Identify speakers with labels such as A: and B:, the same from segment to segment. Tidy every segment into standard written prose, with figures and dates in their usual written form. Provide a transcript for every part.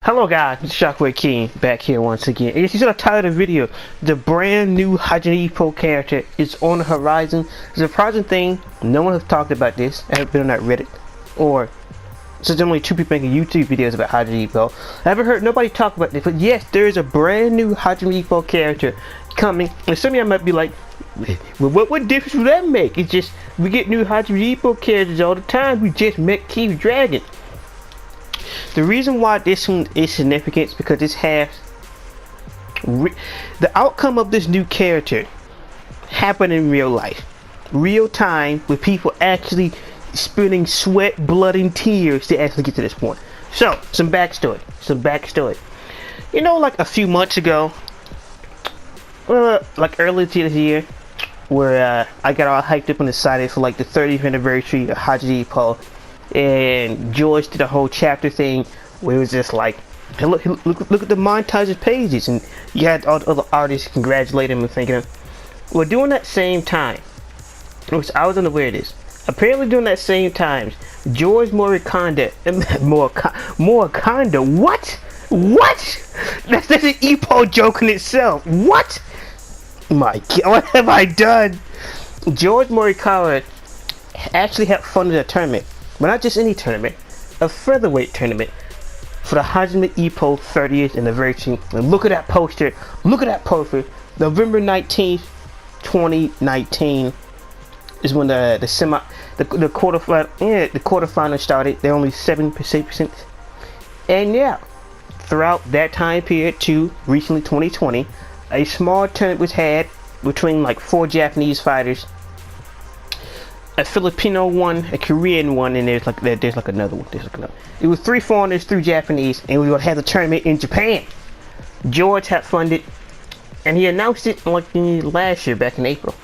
A: Hello guys, it's Shockwave King back here once again. As you saw the title of the video, the brand new Hajime Ippo character is on the horizon. It's a surprising thing, no one has talked about this. I haven't been on that Reddit. Or, since there's only two people making YouTube videos about Hajime Ippo. I haven't heard nobody talk about this, but yes, there is a brand new Hajime Ippo character coming. And some of y'all might be like, well, what difference would that make? It's just, we get new Hajime Ippo characters all the time. We just met Keith Dragon. The reason why this one is significant is because this has the outcome of this new character happened in real life, real time, with people actually spilling sweat, blood, and tears to actually get to this point. So, some backstory. You know, like a few months ago, like earlier this year, where I got all hyped up and excited for like the 30th anniversary of Hajime Ippo. And George did a whole chapter thing where it was just like, hey, look at the montage pages, and you had all the other artists congratulate him and thanking him. Well, during that same time, which I was unaware of this, apparently during that same time, George Morikanda, what? That's an Ippo joke in itself. What? My God, what have I done? George Morikawa actually had funded a tournament. But not just any tournament, a featherweight tournament for the Hajime Ippo 30th anniversary. And look at that poster. November 19th, 2019 is when the quarterfinal started. They're only 7%. And yeah, throughout that time period to recently 2020, a small tournament was had between like 4 Japanese fighters. A Filipino one, a Korean one, and there's like another one. It was 3 foreigners, 3 Japanese, and we would have the tournament in Japan. George had funded, and he announced it like last year, back in April.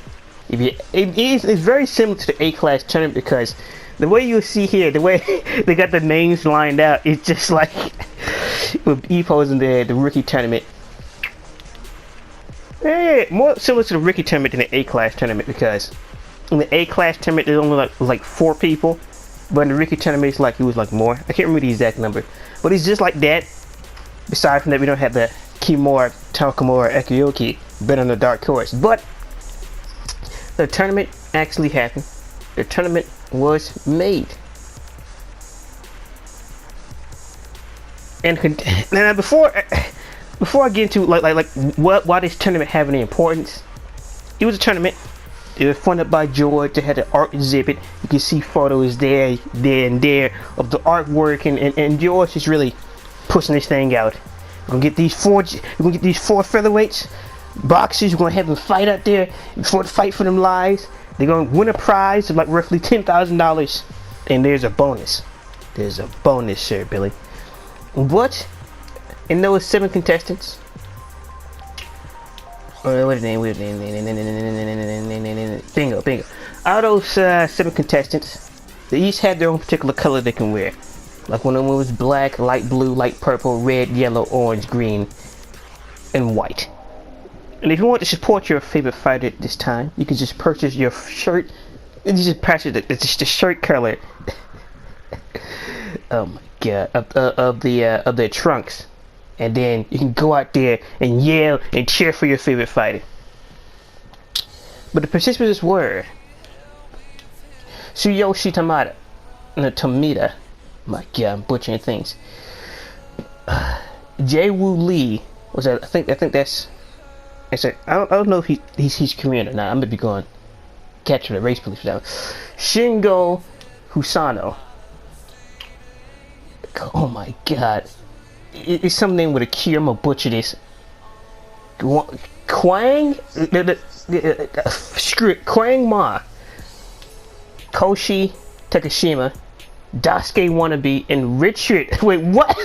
A: It's very similar to the A-class tournament because the way you see here, the way they got the names lined out, it's just like with Ippo's in the rookie tournament. Yeah, more similar to the rookie tournament than the A-class tournament because in the A-class tournament, there's only like 4 people, but in the rookie tournament, it was like more. I can't remember the exact number, but it's just like that. Besides from that, we don't have the Kimura, Takamura, Ekioki, been on the dark horse. But the tournament actually happened. The tournament was made. And now before I get into why this tournament have any importance, it was a tournament. It was funded by George. They had an art exhibit. You can see photos there of the artwork, and George is really pushing this thing out. We're gonna get these 4 featherweights, boxers. We're gonna have them fight out there fight for them lives. They're gonna win a prize of like roughly $10,000, and there's a bonus. There's a bonus, sir, Billy. But in those 7 contestants. Bingo. Out of those 7 contestants, they each had their own particular color they can wear. Like one of them was black, light blue, light purple, red, yellow, orange, green, and white. And if you want to support your favorite fighter at this time, you can just purchase your shirt. You just purchase the shirt color. Oh my God! Of their trunks. And then you can go out there and yell and cheer for your favorite fighter. But the participants were Tsuyoshi Tomita. My God, I'm butchering things. Jae-woo Lee was that? I think that's. I don't know if he's Korean or not. I'm gonna be going capture the race police for that one. Shingo Husano. Oh my God. It's some name with a Q. I'm gonna butcher this. Kwang? Screw it. Kwang Ma. Koshi Takashima. Daisuke Wannabe. And Richard. Wait, what?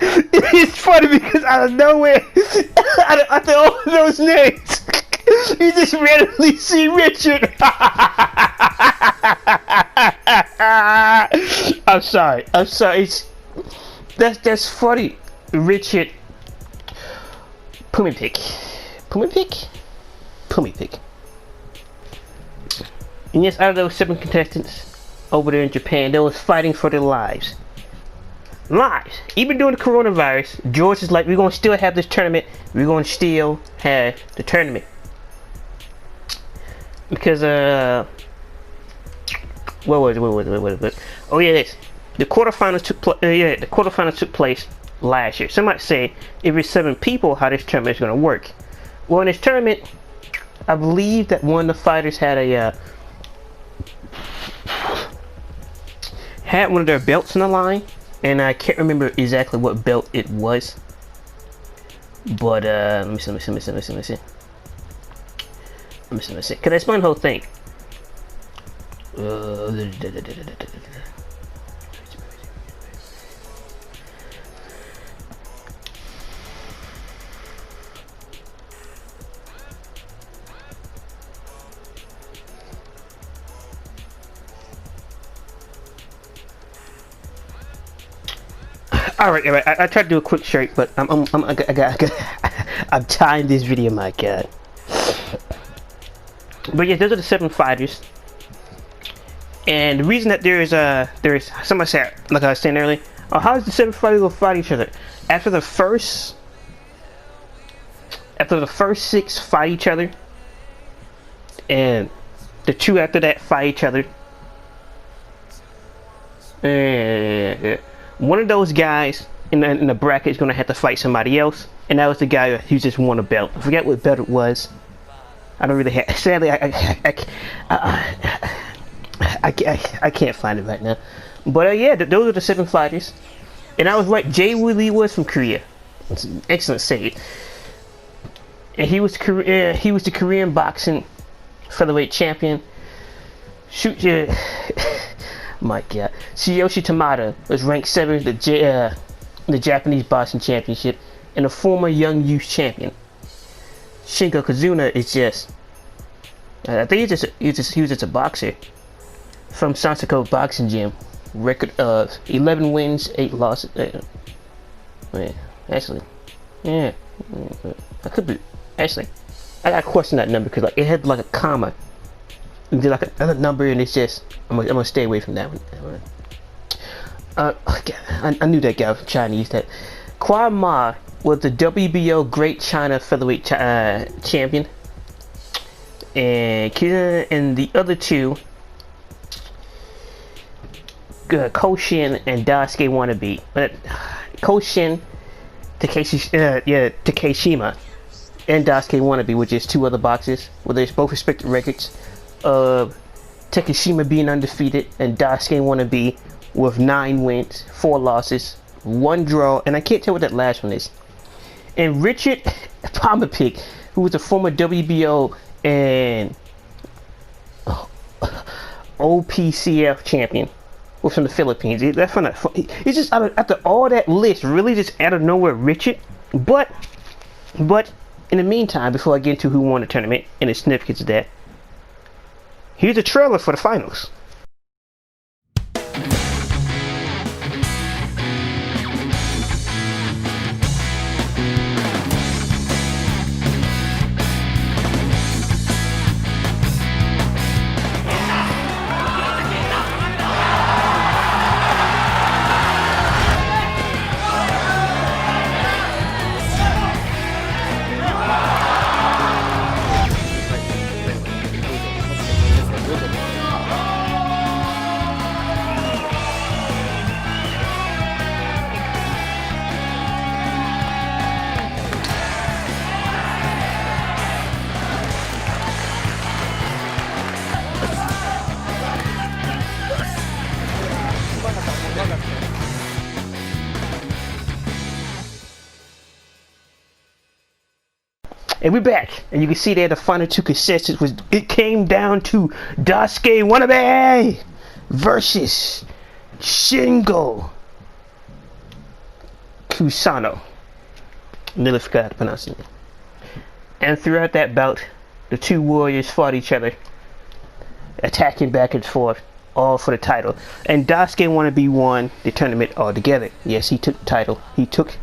A: It's funny because out of nowhere, after all of those names, you just randomly see Richard. I'm sorry. That's funny. Richard Pumipik. And yes, out of those 7 contestants over there in Japan, they was fighting for their lives. lives. Even during the coronavirus, George is like, we're gonna still have this tournament. We're gonna still have the tournament because what was it? Oh yeah, this. The quarterfinals took place last year. Some might say if it's 7 people, how this tournament is gonna work. Well, in this tournament, I believe that one of the fighters had one of their belts on the line, and I can't remember exactly what belt it was. But let me see. Can I explain the whole thing? All right. I tried to do a quick shirt, but I'm tying this video. My God. But yeah, those are the 7 fighters, and the reason that there is somebody said, like I was saying earlier, oh, how is the 7 fighters gonna fight each other? After the first 6 fight each other, and the 2 after that fight each other, and one of those guys in the bracket is gonna have to fight somebody else, and that was the guy who just won a belt. I forget what belt it was. I don't really have. Sadly, I can't find it right now. But yeah, those are the 7 fighters, and I was right. Jay Lee was from Korea. It's an excellent save, and he was the Korean boxing featherweight champion. Shoot, my God, Tsuyoshi Tamada was ranked 7th in the Japanese boxing championship, and a former young youth champion. Shingo Kazuna is just, I think he was just a boxer from Sansako Boxing Gym. Record of 11 wins, 8 losses. I could be. Actually, I gotta question that number because like it had like a comma. It did like another number, and it's just I'm gonna stay away from that one. I knew that guy was Chinese. That Kwa Ma was the WBO Great China Featherweight champion, and the other 2, Koshin and Daisuke Wannabe. But Koshin, Takeshima, and Daisuke Wannabe were just 2 other boxers with their both respective records of Takeshima being undefeated and Daisuke Wannabe with 9 wins, 4 losses, 1 draw, and I can't tell what that last one is. And Richard Pomapik, who was a former WBO and OPCF champion, was from the Philippines. That's from he's just after all that list, really just out of nowhere, Richard. But in the meantime, before I get into who won the tournament and the significance of that, here's a trailer for the finals. And we're back, and you can see there the final 2 contestants it came down to Daisuke Wannabe versus Shingo Kusano. Nearly forgot how to pronounce it. And throughout that bout, the 2 warriors fought each other, attacking back and forth, all for the title. And Daisuke Wannabe won the tournament altogether. Yes, he took the title. He took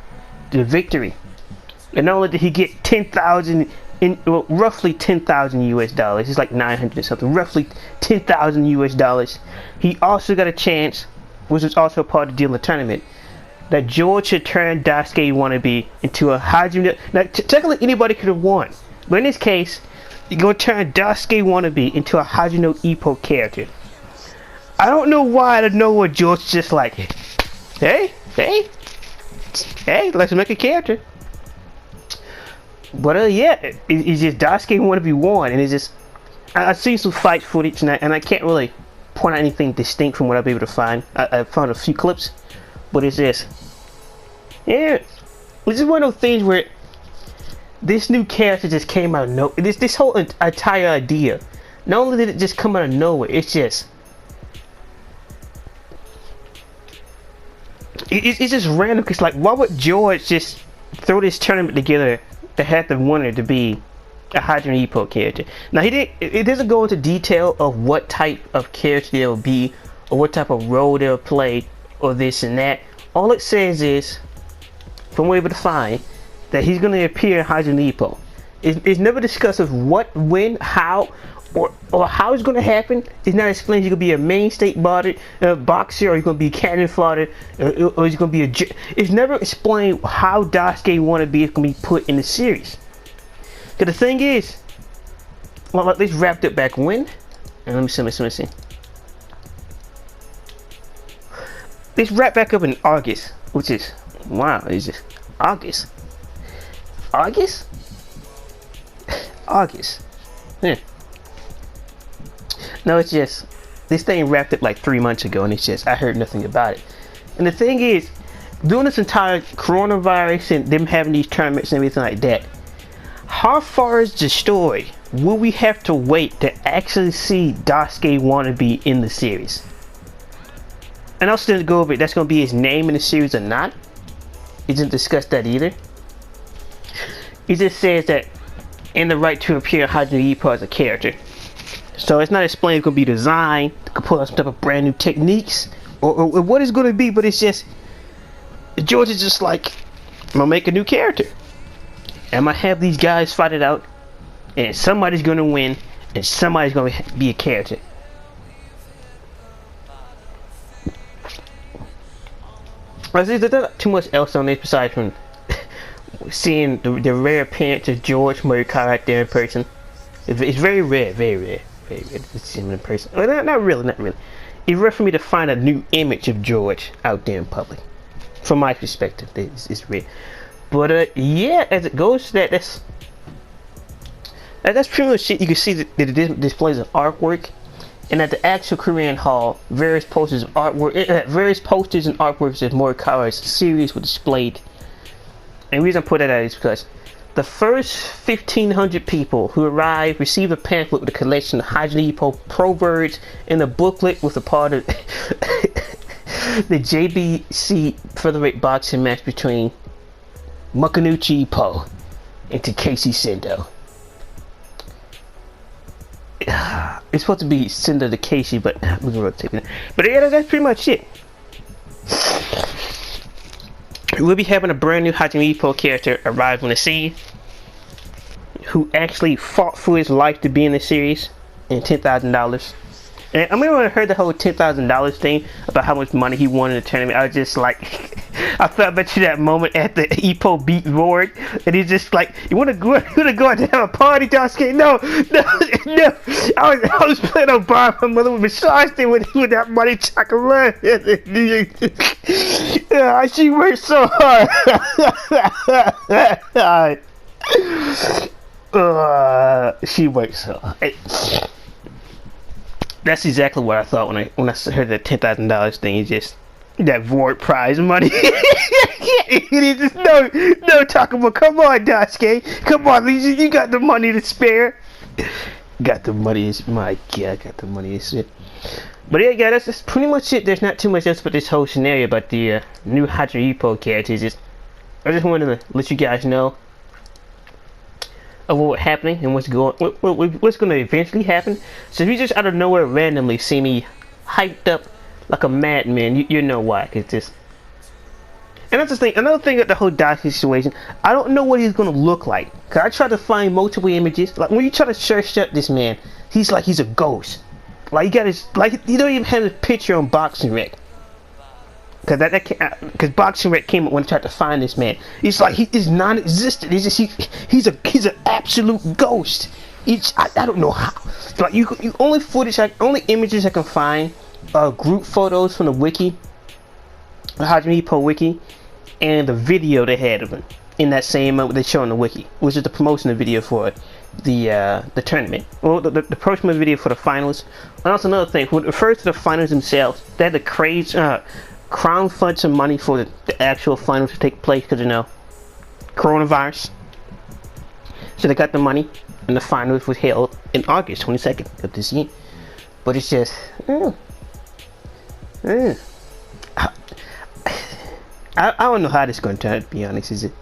A: the victory. And not only did he get 10,000 roughly 10,000 US dollars, it's like 900 or something, roughly 10,000 US dollars. He also got a chance, which was also part of the deal in the tournament, that George should turn Daisuke wannabe into a Hajime. Now, technically, anybody could have won, but in this case, you're gonna turn Daisuke wannabe into a Hajime Ippo character. I don't know why. I don't know what George is just like. Hey, let's make a character. But yeah, it's just Daisuke wannabe won, and it's just I've seen some fight footage, and I can't really point out anything distinct from what I'll be able to find. I found a few clips, but it's just, yeah, this is one of those things where this new character just came out of nowhere. This whole entire idea, not only did it just come out of nowhere, it's just, it's just random. Cause like, why would George just throw this tournament together to have the winner to be a Hajime Ippo character? Now it doesn't go into detail of what type of character they'll be or what type of role they'll play or this and that. All it says is, from what we're able to find, that he's going to appear in Hajime Ippo. It's never discussed of what, when, how, or how it's going to happen. It's not explained. He's going to be a main state boxer, or he's going to be cannon fodder, or he's going to be a. It's never explained how Daisuke wannabe is going to be put in the series. Because the thing is, well, this wrapped up back when? And let me see. This wrapped back up in August, which is, wow, is it August? August? Yeah. No, it's just, this thing wrapped up like 3 months ago, and it's just, I heard nothing about it. And the thing is, during this entire coronavirus and them having these tournaments and everything like that, how far is the story? Will we have to wait to actually see Daisuke wannabe in the series? And also didn't go over if that's going to be his name in the series or not. He didn't discuss that either. He just says that in the right to appear Hajime Ippo as a character. So it's not explained it's going to be designed to pull out some type of brand new techniques or what it's going to be, but it's just, George is just like, I'm going to make a new character. I'm going to have these guys fight it out, and somebody's going to win, and somebody's going to be a character. There's not too much else on this besides from seeing the rare appearance of George Murikawa out there in person. It's very rare to see him in person. Well, not really. It's rare for me to find a new image of George out there in public. From my perspective, it's rare. But yeah, as it goes, that's pretty much it. You can see that it displays of artwork. And at the actual Korean Hall, various posters and artworks of Morikawa's series were displayed. And the reason I put that out is because the first 1,500 people who arrived received a pamphlet with a collection of Hajime Ippo proverbs and a booklet with a part of the JBC featherweight boxing match between Makunuchi Ippo and Takeshi Sendo. It's supposed to be Sendo Takeshi, but we're gonna take it. But yeah, that's pretty much it. We'll be having a brand new Hajime Ippo character arrive on the scene, who actually fought for his life to be in the series, and $10,000. And I mean, when I heard the whole $10,000 thing about how much money he won in the tournament, I was just like, I felt back to that moment at the Ippo beat Ward, and he's just like, you wanna go out to have a party, Daisuke? No. I was playing on bar. My mother would massage me with that money chocolate. Yeah, she worked so hard. She worked so hard. That's exactly what I thought when I heard the $10,000 thing. It's just that Vought prize money. It is just no talking about. Come on, Daisuke. Come on, you got the money to spare. Got the money. My God, got the money to spare. But yeah, guys, that's pretty much it. There's not too much else about this whole scenario about the new Hajime Ippo characters. I just wanted to let you guys know of what's happening and what's going to eventually happen. So if you just out of nowhere randomly see me hyped up like a madman, you know why. Cause just, and that's the thing. Another thing about the whole Daisuke situation, I don't know what he's gonna look like. Cause I tried to find multiple images. Like when you try to search up this man, he's like he's a ghost. Like he got his, like he don't even have his picture on Boxing Rec. because Boxing Red came up when I tried to find this man. It's like he is non-existent. He's an absolute ghost. I don't know how. Like you only only images I can find are group photos from the wiki, the Hajime Ippo wiki, and the video they had of him in that same they show in the wiki, which is the promotional video for the tournament. Well, the promotional video for the finals. And also another thing, when it refers to the finals themselves, they had to crowdfund some money for the actual finals to take place because, you know, coronavirus. So they got the money, and the finals was held in August 22nd of this year. But it's just, I don't know how this is going to turn out, to be honest. Is it?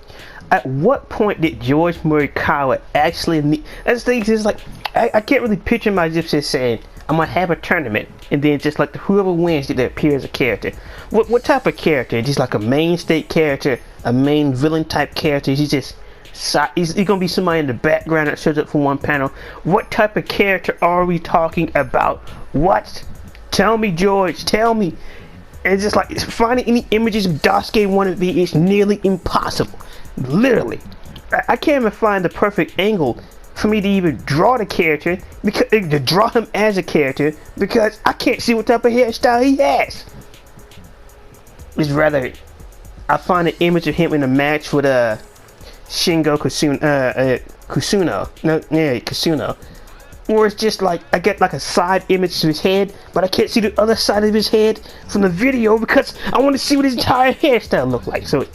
A: At what point did George Morikawa actually need? That's the thing. Is like I can't really picture myself just saying I'm gonna have a tournament and then just like whoever wins they appear as a character. What type of character? Just like a main state character, a main villain type character? He's gonna be somebody in the background that shows up for one panel. What type of character are we talking about? What? Tell me, George. Tell me. And it's just like finding any images of Daisuke wannabe is nearly impossible. Literally, I can't even find the perfect angle for me to even draw the character, because to draw him as a character, because I can't see what type of hairstyle he has. It's rather, I find an image of him in a match with Shingo Kusuno, or it's just like I get like a side image of his head, but I can't see the other side of his head from the video because I want to see what his entire hairstyle look like. So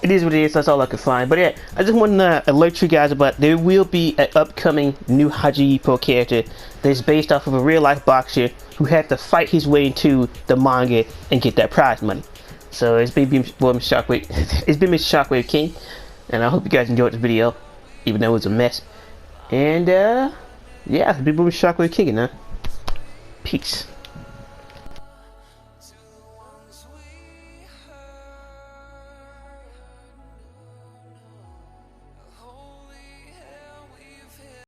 A: it is what it is. That's all I could find. But yeah, I just want to alert you guys about there will be an upcoming new Hajime Ippo character that's based off of a real life boxer who had to fight his way into the manga and get that prize money. So it's been Shockwave. It's been Mr. Shockwave King, and I hope you guys enjoyed the video, even though it was a mess. And yeah, it's been Shockwave King now. Peace.